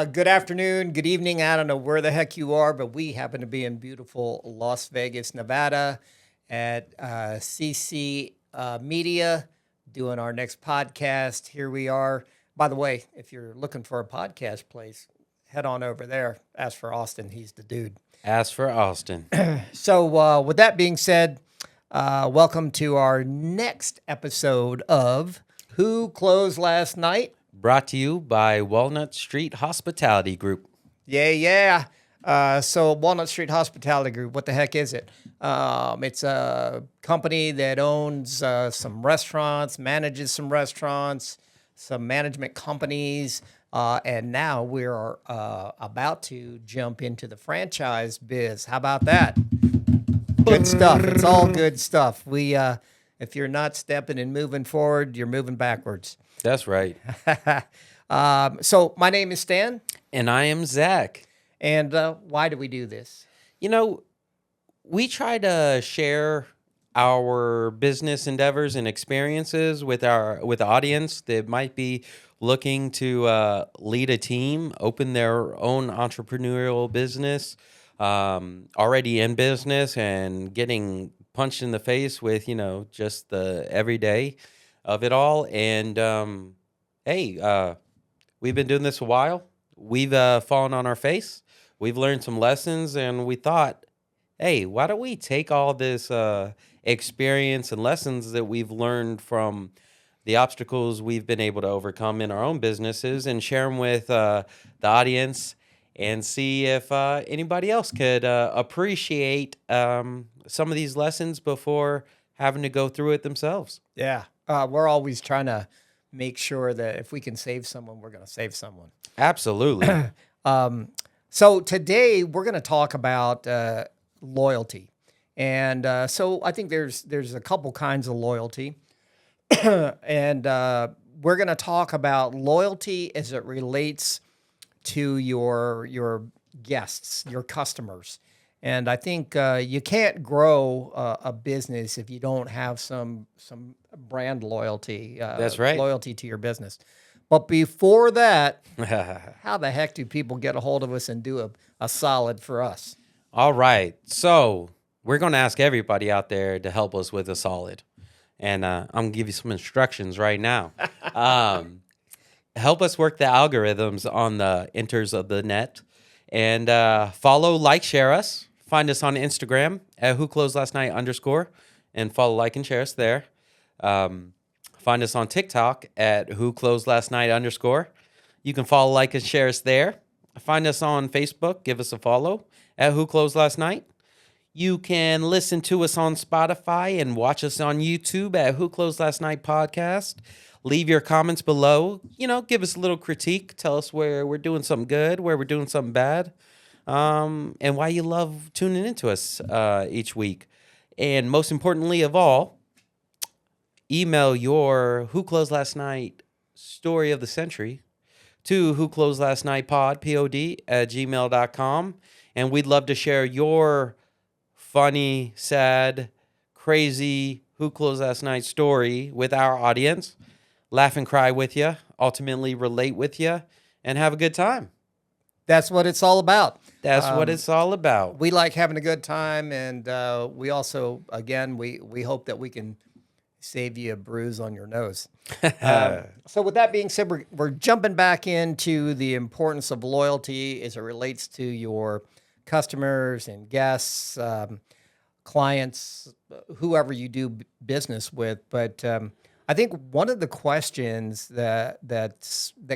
Good afternoon, good evening. I don't know where the heck you are, but we happen to be in beautiful Las Vegas, Nevada at CC Media doing our next podcast. Here we are. By the way, if you're looking for a podcast place, head on over there. Ask for Austin. He's the dude. As for Austin. So with that being said, welcome to our next episode of Who Closed Last Night? Brought to you by Walnut Street Hospitality Group. Yeah. So Walnut Street Hospitality Group, what the heck is it? It's a company that owns some restaurants, manages some restaurants, some management companies, and now we're about to jump into the franchise biz. How about that? Good stuff. It's all good stuff. If you're not stepping and moving forward, you're moving backwards. That's right. So my name is Stan. And I am Zach. And why do we do this? You know, we try to share our business endeavors and experiences with the audience that might be looking to lead a team, open their own entrepreneurial business, already in business and getting punched in the face with, just the everyday of it all. And hey, we've been doing this a while. We've fallen on our face. We've learned some lessons, and we thought, hey, why don't we take all this experience and lessons that we've learned from the obstacles we've been able to overcome in our own businesses and share them with the audience and see if anybody else could appreciate some of these lessons before having to go through it themselves. Yeah. We're always trying to make sure that if we can save someone, we're going to save someone. Absolutely. So today we're going to talk about loyalty. And so I think there's a couple kinds of loyalty. And we're going to talk about loyalty as it relates to your guests, your customers. And I think you can't grow a business if you don't have some brand loyalty. That's right. Loyalty to your business. But before that, how the heck do people get a hold of us and do a solid for us? All right. So we're going to ask everybody out there to help us with a solid. And I'm going to give you some instructions right now. Help us work the algorithms on the enters of the net. And follow, like, share us. Find us on Instagram at whoclosedlastnight_ and follow, like, and share us there. Find us on TikTok at whoclosedlastnight_. You can follow, like, and share us there. Find us on Facebook. Give us a follow at whoclosedlastnight. You can listen to us on Spotify and watch us on YouTube at Who Closed Last Night Podcast. Leave your comments below. Give us a little critique. Tell us where we're doing something good, where we're doing something bad, and why you love tuning into us each week. And most importantly of all, email your Who Closed Last Night story of the century to whoclosedlastnightpod, P-O-D, @gmail.com. And we'd love to share your funny, sad, crazy Who Closed Last Night story with our audience. Laugh and cry with you, ultimately relate with you, and have a good time. That's what it's all about. That's what it's all about. We like having a good time, and we also, again, we hope that we can save you a bruise on your nose. So with that being said, we're jumping back into the importance of loyalty as it relates to your customers and guests, clients, whoever you do business with. But I think one of the questions that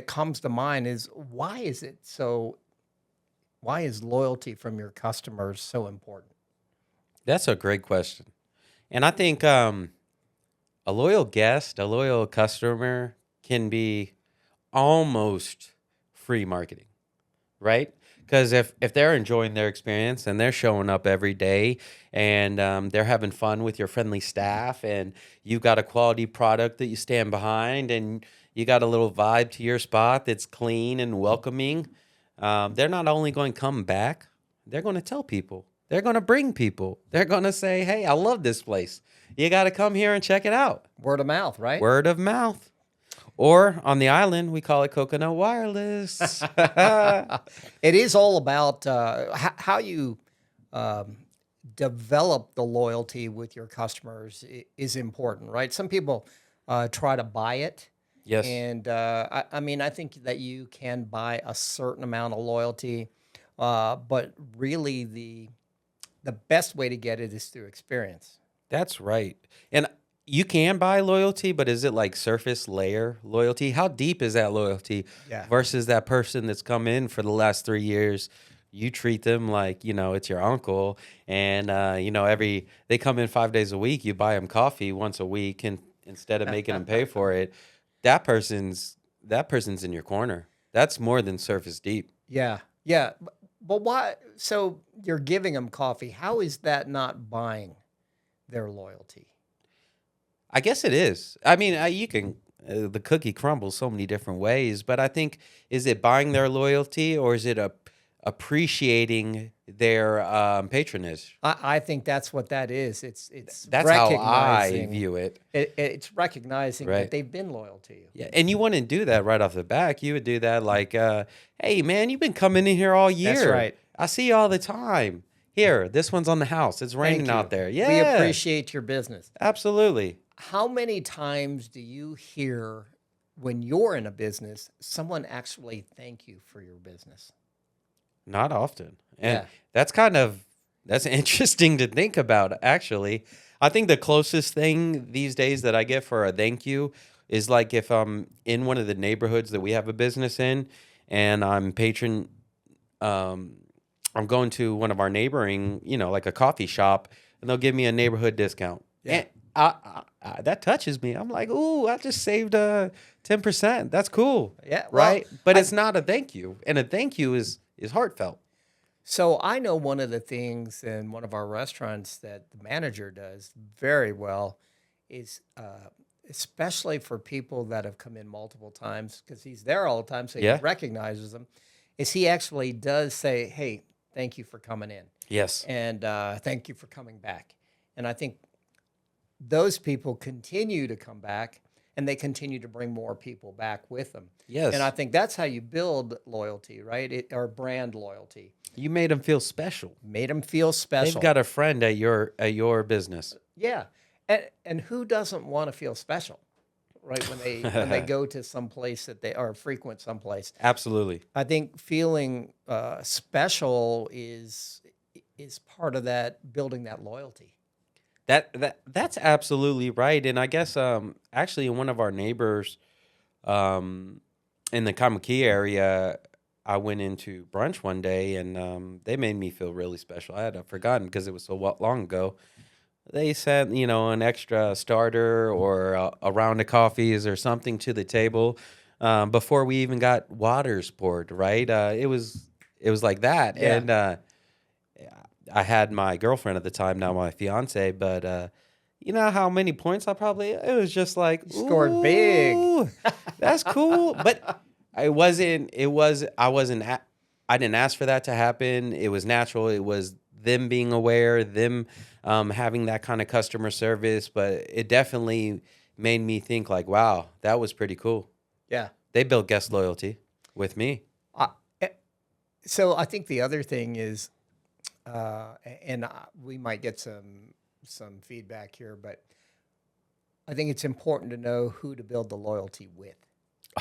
comes to mind is why is loyalty from your customers so important? That's a great question. And I think a loyal guest, a loyal customer can be almost free marketing, right? Because if they're enjoying their experience and they're showing up every day and they're having fun with your friendly staff and you've got a quality product that you stand behind and you got a little vibe to your spot that's clean and welcoming, they're not only going to come back, they're going to tell people. They're going to bring people. They're going to say, hey, I love this place. You got to come here and check it out. Word of mouth, right? Word of mouth. Or on the island, we call it Coconut Wireless. It is all about how you develop the loyalty with your customers is important, right? Some people try to buy it. Yes. And I mean, I think that you can buy a certain amount of loyalty, but really the best way to get it is through experience. That's right. And you can buy loyalty, but is it like surface layer loyalty? How deep is that loyalty Yeah. versus that person that's come in for the last 3 years? You treat them like, it's your uncle. And, they come in 5 days a week. You buy them coffee once a week. And instead of making them pay for it, that person's in your corner. That's more than surface deep. Yeah. Yeah. But why? So you're giving them coffee. How is that not buying their loyalty? I guess it is. I mean, you can the cookie crumbles so many different ways, but I think, is it buying their loyalty, or is it appreciating their patronage? I think that's what that is. It's That's how I recognizing view it. it's recognizing Right. that they've been loyal to you. Yeah, and you wouldn't do that right off the back. You would do that like, hey, man, you've been coming in here all year. That's right. I see you all the time. Here, this one's on the house. It's raining Thank you. out there. Yeah, We appreciate your business. absolutely. How many times do you hear when you're in a business, someone actually thank you for your business? Not often. And Yeah. that's interesting to think about, actually. I think the closest thing these days that I get for a thank you is like if I'm in one of the neighborhoods that we have a business in, and I'm I'm going to one of our neighboring, like a coffee shop, and they'll give me a neighborhood discount. Yeah. And that touches me. I'm like, ooh, I just saved 10%. That's cool. Yeah, well, right? But it's not a thank you. And a thank you is heartfelt. So I know one of the things in one of our restaurants that the manager does very well is, especially for people that have come in multiple times, because he's there all the time, so Yeah. he recognizes them, is he actually does say, hey, thank you for coming in. Yes. And thank you for coming back. And I think those people continue to come back, and they continue to bring more people back with them. Yes. And I think that's how you build loyalty, right? Or brand loyalty. You made them feel special. Made them feel special. They've got a friend at your business. Yeah. And who doesn't want to feel special, right? When they go to some place that they are frequent someplace. Absolutely. I think feeling special is part of that, building that loyalty. That's absolutely right. And I guess actually one of our neighbors in the Kamaki area, I went into brunch one day, and they made me feel really special. I had forgotten because it was so long ago. They sent, an extra starter or a round of coffees or something to the table before we even got waters poured, right? It was like that. Yeah. And I had my girlfriend at the time, now my fiance, but you know how many points it was just like, You scored big. "Ooh, that's cool." But I didn't ask for that to happen. It was natural. It was them being aware, them having that kind of customer service, but it definitely made me think like, wow, that was pretty cool. Yeah. They built guest loyalty with me. So I think the other thing is, and we might get some feedback here, but I think it's important to know who to build the loyalty with.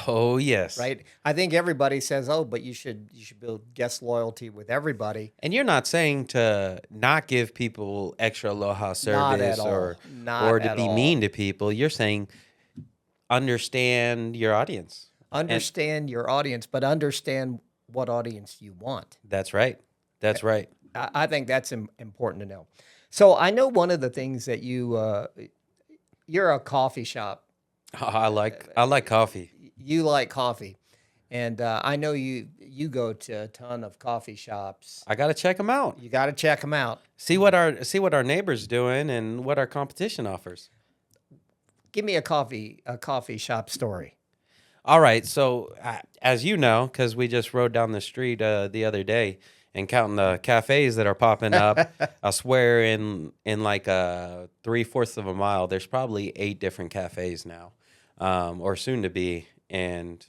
Oh, yes. Right? I think everybody says, "Oh, but you should build guest loyalty with everybody." And you're not saying to not give people extra aloha Not service at all. or Not to at be all. mean to people. You're saying understand your audience. Understand your audience, but understand what audience you want. That's right. That's right. I think that's important to know. So I know one of the things that you're a coffee shop. I like coffee. You like coffee, and I know you go to a ton of coffee shops. I got to check them out. You got to check them out. See what our neighbors doing and what our competition offers. Give me a coffee shop story. All right. So as you know, because we just rode down the street the other day and counting the cafes that are popping up, I swear in like 3/4 of a mile, there's probably 8 different cafes now. or soon to be. And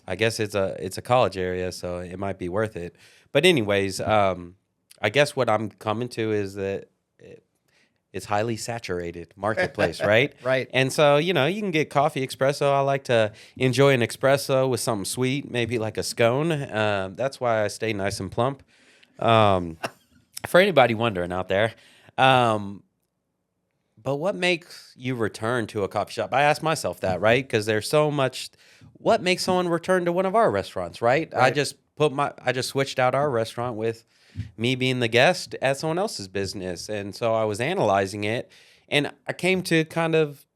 I guess it's a college area, so it might be worth it. But anyways, I guess what I'm coming to is that it's highly saturated marketplace, right? Right. And so, you can get coffee espresso. I like to enjoy an espresso with something sweet, maybe like a scone. That's why I stay nice and plump. For anybody wondering out there. But what makes you return to a coffee shop? I ask myself that, right? Because there's so much. What makes someone return to one of our restaurants, right? Right. I just switched out our restaurant with me being the guest at someone else's business. And so I was analyzing it, and I came to kind of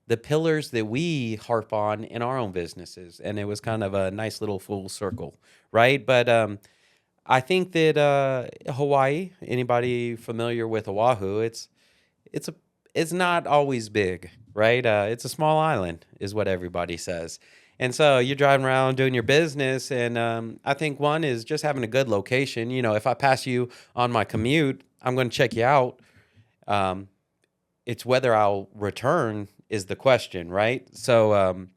the pillars that we harp on in our own businesses. And it was kind of a nice little full circle, right? But I think that Hawaii, anybody familiar with Oahu, it's not always big, right? It's a small island, is what everybody says. And so you're driving around doing your business, and I think one is just having a good location. If I pass you on my commute, I'm going to check you out. It's whether I'll return is the question, right? So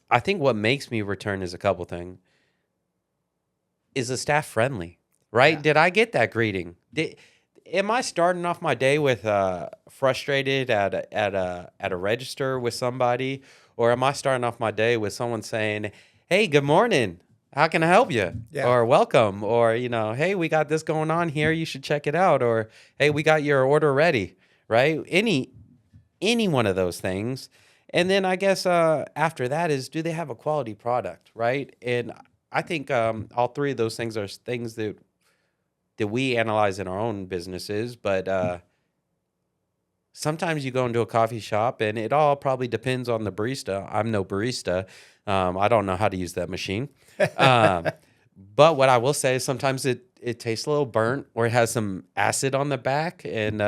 I think what makes me return is a couple things. Is the staff friendly, right? Yeah. Did I get that greeting? Am I starting off my day with frustrated at a register with somebody, or am I starting off my day with someone saying, "Hey, good morning. How can I help you?" Yeah. Or welcome, or "Hey, we got this going on here. You should check it out." Or, "Hey, we got your order ready." Right? Any one of those things. And then I guess after that is, do they have a quality product, right? And I think all three of those things are things that we analyze in our own businesses. But sometimes you go into a coffee shop, and it all probably depends on the barista. I'm no barista. I don't know how to use that machine. But what I will say is sometimes it tastes a little burnt, or it has some acid on the back. And,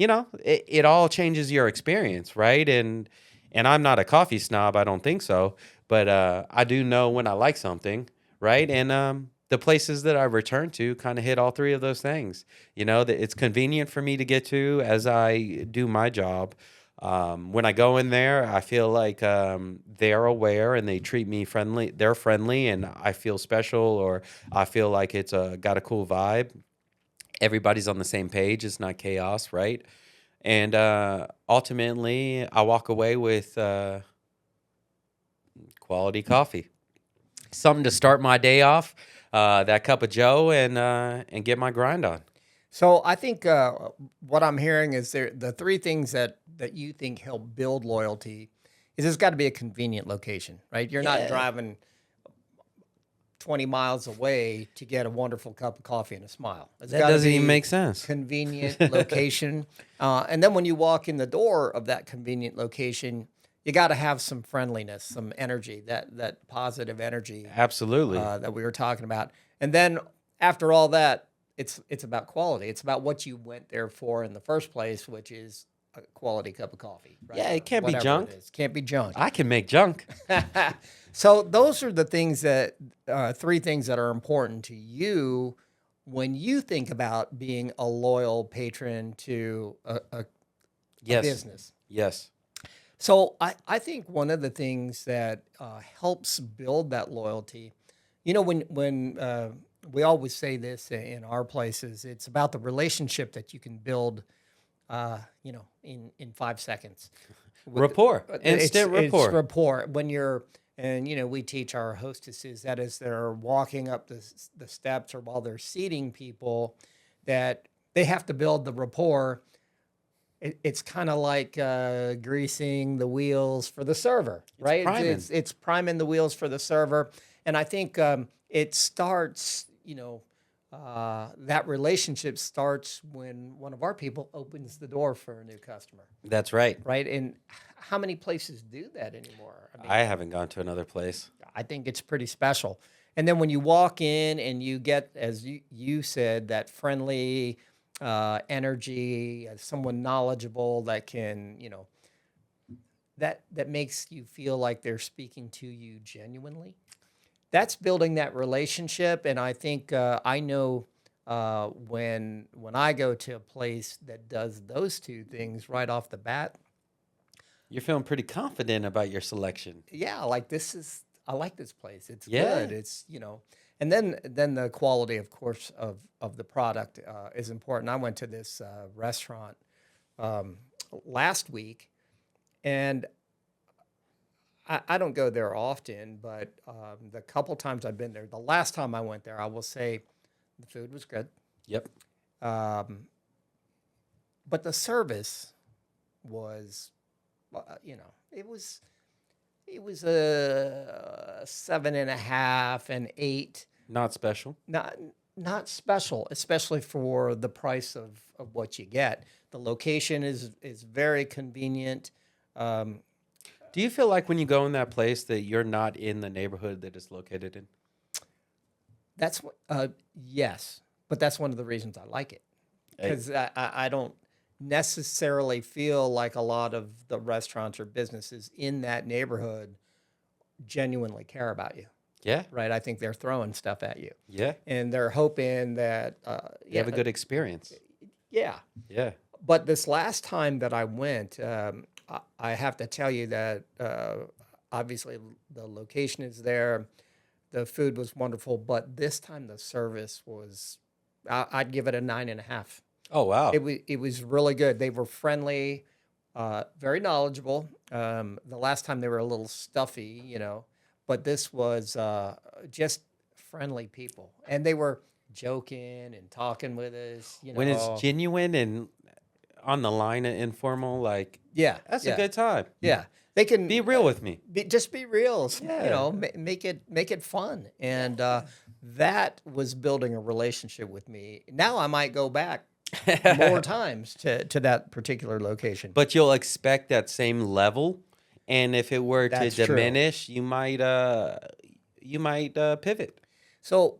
it all changes your experience, right? And I'm not a coffee snob. I don't think so. But I do know when I like something, right? And the places that I return to kind of hit all three of those things. That it's convenient for me to get to as I do my job. When I go in there, I feel like they're aware and they treat me friendly. They're friendly, and I feel special, or I feel like it's got a cool vibe. Everybody's on the same page. It's not chaos, right? And ultimately, I walk away with quality coffee. Something to start my day off, that cup of Joe, and get my grind on. So I think what I'm hearing is the three things that you think help build loyalty is it's got to be a convenient location, right? You're not driving 20 miles away to get a wonderful cup of coffee and a smile. It's That gotta doesn't even be make sense. convenient location. And then when you walk in the door of that convenient location, you got to have some friendliness, some energy, that positive energy Absolutely. that we were talking about. And then after all that, it's about quality. It's about what you went there for in the first place, which is a quality cup of coffee. Right? Yeah, it can't be Whatever junk. it is. Can't be junk. I can make junk. So those are the things that three things that are important to you when you think about being a loyal patron to a Yes. business. Yes. So I think one of the things that helps build that loyalty, when we always say this in our places, it's about the relationship that you can build, in 5 seconds. Rapport. Instant rapport. It's rapport when you're, and we teach our hostesses that as they're walking up the steps or while they're seating people, that they have to build the rapport. It's kind of like greasing the wheels for the server, right? priming. It's priming the wheels for the server, and I think it starts. That relationship starts when one of our people opens the door for a new customer, That's right. right? And how many places do that anymore? I mean, I haven't gone to another place. I think it's pretty special. And then when you walk in and you get, as you said, that friendly energy, someone knowledgeable that can, that makes you feel like they're speaking to you genuinely. That's building that relationship. And I think I know when I go to a place that does those two things right off the bat, You're feeling pretty confident about your selection. Yeah, like I like this place. It's Yeah. good. It's, and then the quality, of course, of the product is important. I went to this restaurant um, last week, and I don't go there often, but the couple times I've been there, the last time I went there, I will say the food was good, Yep. um, but the service was, it was a 7.5 and 8. Not special. Not special, especially for the price of what you get. The location is very convenient. Um, Do you feel like when you go in that place that you're not in the neighborhood that it's located in? that's yes, but that's one of the reasons I like it, Hey. because I don't necessarily feel like a lot of the restaurants or businesses in that neighborhood genuinely care about you. Yeah. Right? I think they're throwing stuff at you, Yeah. and they're hoping that You have a good experience. yeah. Yeah. But this last time that I went, I have to tell you that obviously the location is there, the food was wonderful, but this time the service was, I'd give it a 9.5. Oh, wow. It was really good. They were friendly, very knowledgeable. The last time they were a little stuffy, but this was just friendly people, and they were joking and talking with us. When it's genuine and on the line of informal, like, Yeah, that's yeah, a good time. yeah. They can Be real with me. just be real. Yeah. Make it fun, and that was building a relationship with me. Now I might go back more times to that particular location. But you'll expect that same level, and if it were to That's true. diminish, you might pivot. So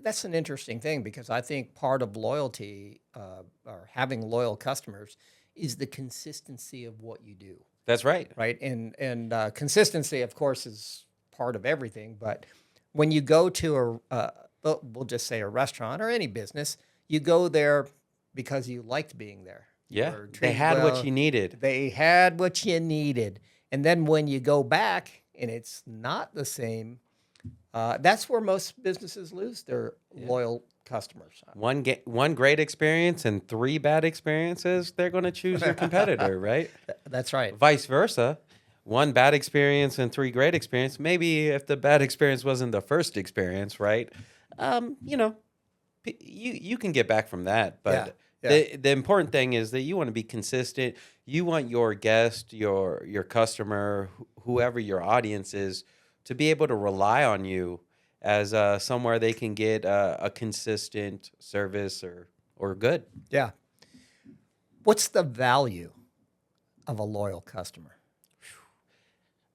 that's an interesting thing, because I think part of loyalty or having loyal customers is the consistency of what you do, That's right. right? And consistency, of course, is part of everything. But when you go to we'll just say a restaurant or any business, you go there because you liked being there. You Yeah. were They treated had well. what you needed. They had what you needed. And then when you go back and it's not the same, that's where most businesses lose their loyal customers. One great experience and 3 bad experiences, they're going to choose your competitor, right? That's right. Vice versa. 1 bad experience and 3 great experience. Maybe if the bad experience wasn't the first experience, right? You can get back from that, but Yeah. the important thing is that you want to be consistent. You want your guest, your customer, whoever your audience is, to be able to rely on you as somewhere they can get a consistent service or good. Yeah. What's the value of a loyal customer?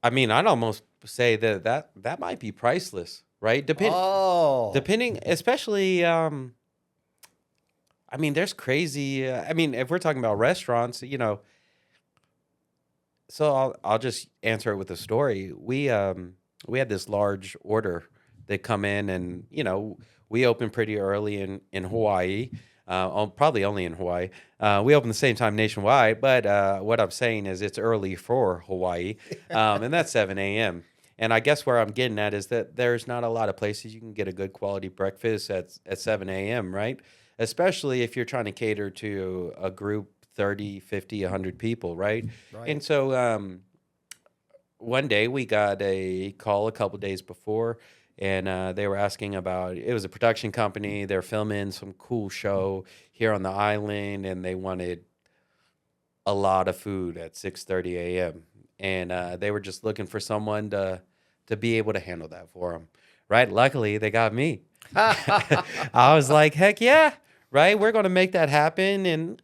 I mean, I'd almost say that might be priceless, right? Depending, especially. I mean, there's crazy. I mean, if we're talking about restaurants, So I'll just answer it with a story. We had this large order that come in, and we opened pretty early in Hawaii. Probably only in Hawaii. We opened the same time nationwide, but what I'm saying is it's early for Hawaii, and that's 7 a.m. And I guess where I'm getting at is that there's not a lot of places you can get a good quality breakfast at 7 a.m., right? Especially if you're trying to cater to a group 30, 50, 100 people, right? Right. And so one day we got a call a couple days before, and they were asking about, it was a production company. They're filming some cool show here on the island, and they wanted a lot of food at 6:30 a.m. And they were just looking for someone to be able to handle that for them, right? Luckily, they got me. I was like, heck yeah, right? We're going to make that happen. And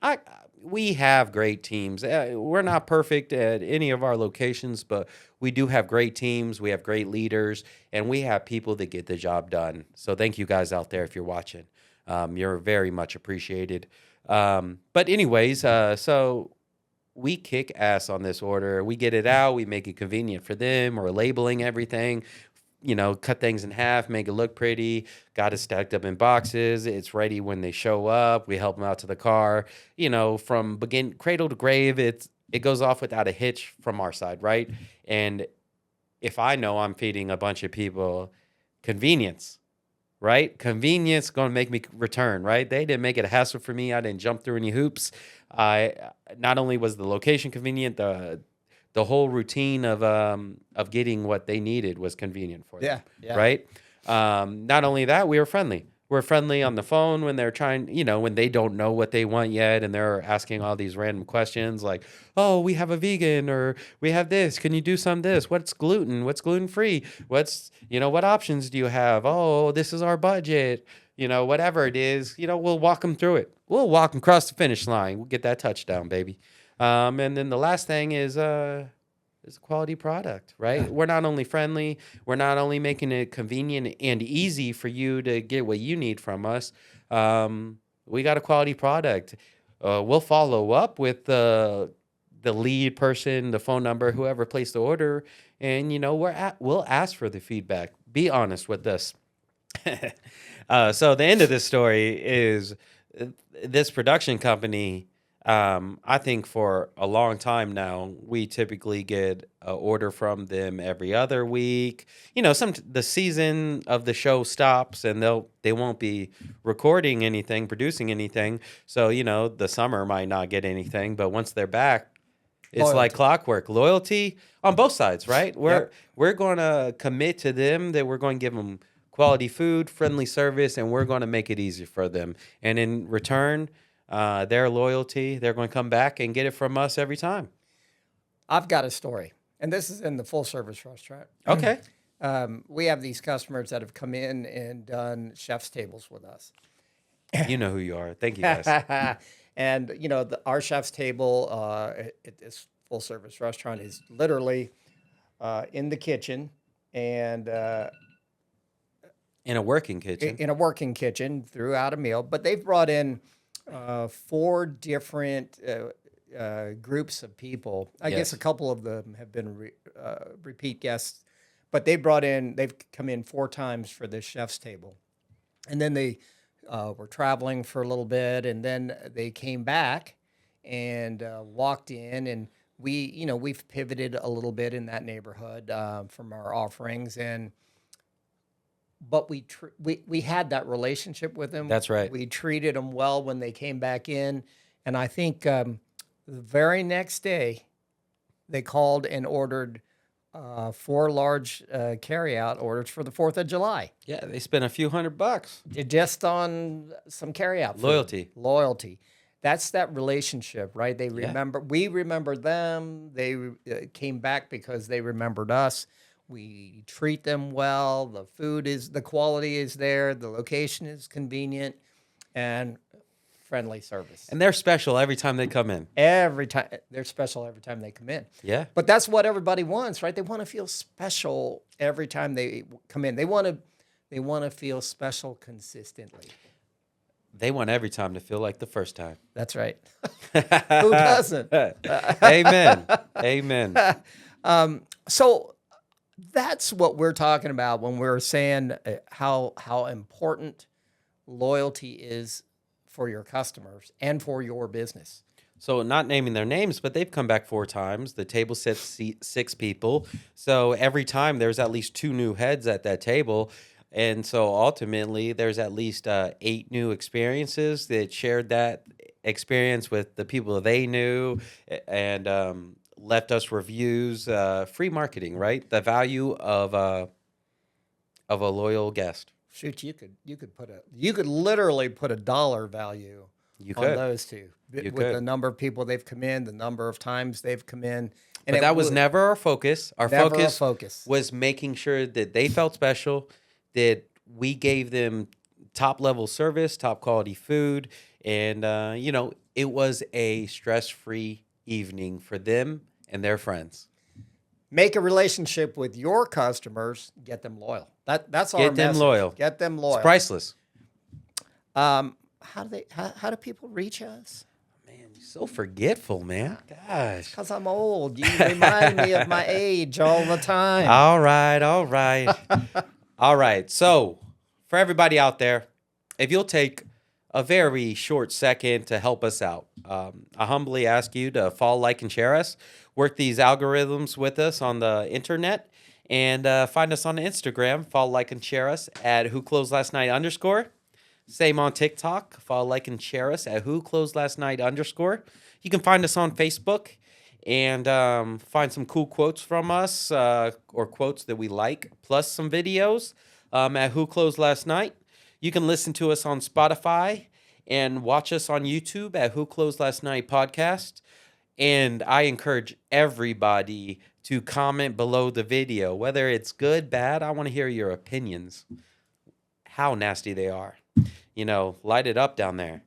we have great teams. We're not perfect at any of our locations, but we do have great teams. We have great leaders, and we have people that get the job done. So thank you guys out there if you're watching. You're very much appreciated. But anyways, so we kick ass on this order. We get it out. We make it convenient for them. We're labeling everything. Cut things in half, make it look pretty, got it stacked up in boxes. It's ready when they show up. We help them out to the car. From cradle to grave, it goes off without a hitch from our side, right? And if I know I'm feeding a bunch of people convenience, right? Convenience going to make me return, right? They didn't make it a hassle for me. I didn't jump through any hoops. I not only was the location convenient, the whole routine of getting what they needed was convenient for them, right? Not only that, we were friendly. We're friendly on the phone when they're trying, when they don't know what they want yet, and they're asking all these random questions like, "Oh, we have a vegan, or we have this. Can you do some this? What's gluten? What's gluten free? What options do you have? Oh, this is our budget. Whatever it is, we'll walk them through it. We'll walk them across the finish line. We'll get that touchdown, baby. And then the last thing is a quality product, right? We're not only friendly, we're not only making it convenient and easy for you to get what you need from us. We got a quality product. We'll follow up with the lead person, the phone number, whoever placed the order, and we'll ask for the feedback. Be honest with us. So the end of this story is this production company. I think for a long time now, we typically get an order from them every other week. The season of the show stops and they won't be recording anything, producing anything. So, the summer might not get anything, but once they're back, it's like clockwork. Loyalty on both sides, right? We're going to commit to them that we're going to give them quality food, friendly service, and we're going to make it easy for them. And in return, their loyalty, they're going to come back and get it from us every time. I've got a story, and this is in the full service restaurant. Okay. We have these customers that have come in and done chef's tables with us. You know who you are. Thank you, guys. And, our chef's table at this full service restaurant is literally in the kitchen and in a working kitchen. In a working kitchen throughout a meal. But they've brought in 4 different groups of people. I guess a couple of them have been repeat guests, but they've come in 4 times for this chef's table. And then they were traveling for a little bit, and then they came back and walked in, and we've pivoted a little bit in that neighborhood from our offerings, but we had that relationship with them. That's right. We treated them well when they came back in. And I think the very next day, they called and ordered 4 large carryout orders for the 4th of July. Yeah, they spent a few $100 just on some carryout food. Loyalty. That's that relationship, right? They remember. We remember them. They came back because they remembered us. We treat them well. The quality is there. The location is convenient, and friendly service. And they're special every time they come in. They're special every time they come in. Yeah. But that's what everybody wants, right? They want to feel special every time they come in. They want to feel special consistently. They want every time to feel like the first time. That's right. Who doesn't? Amen. Amen. So that's what we're talking about when we're saying how important loyalty is for your customers and for your business. So not naming their names, but they've come back 4 times. The table sits 6 people. So every time there's at least 2 new heads at that table. And so ultimately there's at least 8 new experiences that shared that experience with the people they knew and left us reviews, free marketing, right? The value of a loyal guest. Shoot, you could literally put a dollar value on those 2 with the number of people they've come in, the number of times they've come in. And that was never our focus. Our focus was making sure that they felt special, that we gave them top level service, top quality food, and it was a stress-free evening for them and their friends. Make a relationship with your customers. Get them loyal. That's our message. Get them loyal. Get them loyal. It's priceless. How do people reach us? Man, you're so forgetful, man. Gosh. Because I'm old. You remind me of my age all the time. All right. All right. So for everybody out there, if you'll take a very short second to help us out. I humbly ask you to follow, like, and share us. Work these algorithms with us on the internet. And find us on Instagram. Follow, like, and share us at whoclosedlastnight_. Same on TikTok. Follow, like, and share us at whoclosedlastnight_. You can find us on Facebook and find some cool quotes from us or quotes that we like, plus some videos at Who Closed Last Night. You can listen to us on Spotify and watch us on YouTube at Who Closed Last Night Podcast. And I encourage everybody to comment below the video, whether it's good, bad. I want to hear your opinions, how nasty they are. Light it up down there.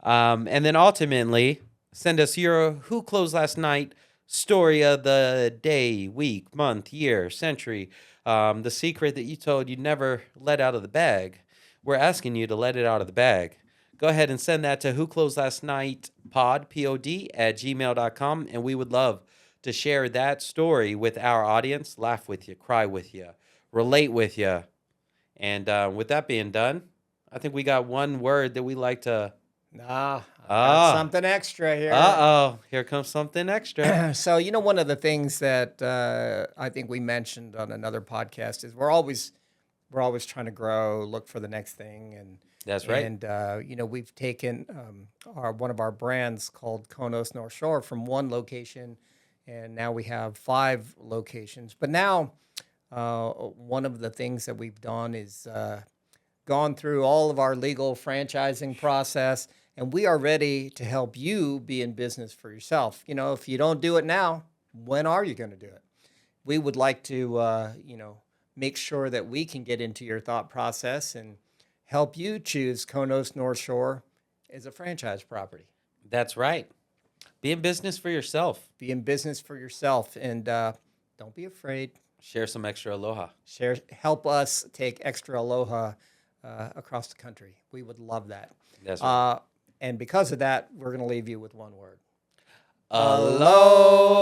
And then ultimately, send us your Who Closed Last Night story of the day, week, month, year, century. The secret that you told you never let out of the bag. We're asking you to let it out of the bag. Go ahead and send that to whoclosedlastnightpod, P-O-D, @gmail.com, and we would love to share that story with our audience, laugh with you, cry with you, relate with you. And with that being done, I think we got one word that we like to... I got something extra here. Uh-oh, here comes something extra. So, one of the things that I think we mentioned on another podcast is we're always trying to grow, look for the next thing. And that's right. And, we've taken one of our brands called Konos North Shore from one location, and now we have 5 locations. But now one of the things that we've done is gone through all of our legal franchising process, and we are ready to help you be in business for yourself. If you don't do it now, when are you going to do it? We would like to, make sure that we can get into your thought process and help you choose Konos North Shore as a franchise property. That's right. Be in business for yourself. Be in business for yourself, and don't be afraid. Share some extra aloha. Help us take extra aloha across the country. We would love that. That's right. And because of that, we're going to leave you with one word. Aloha.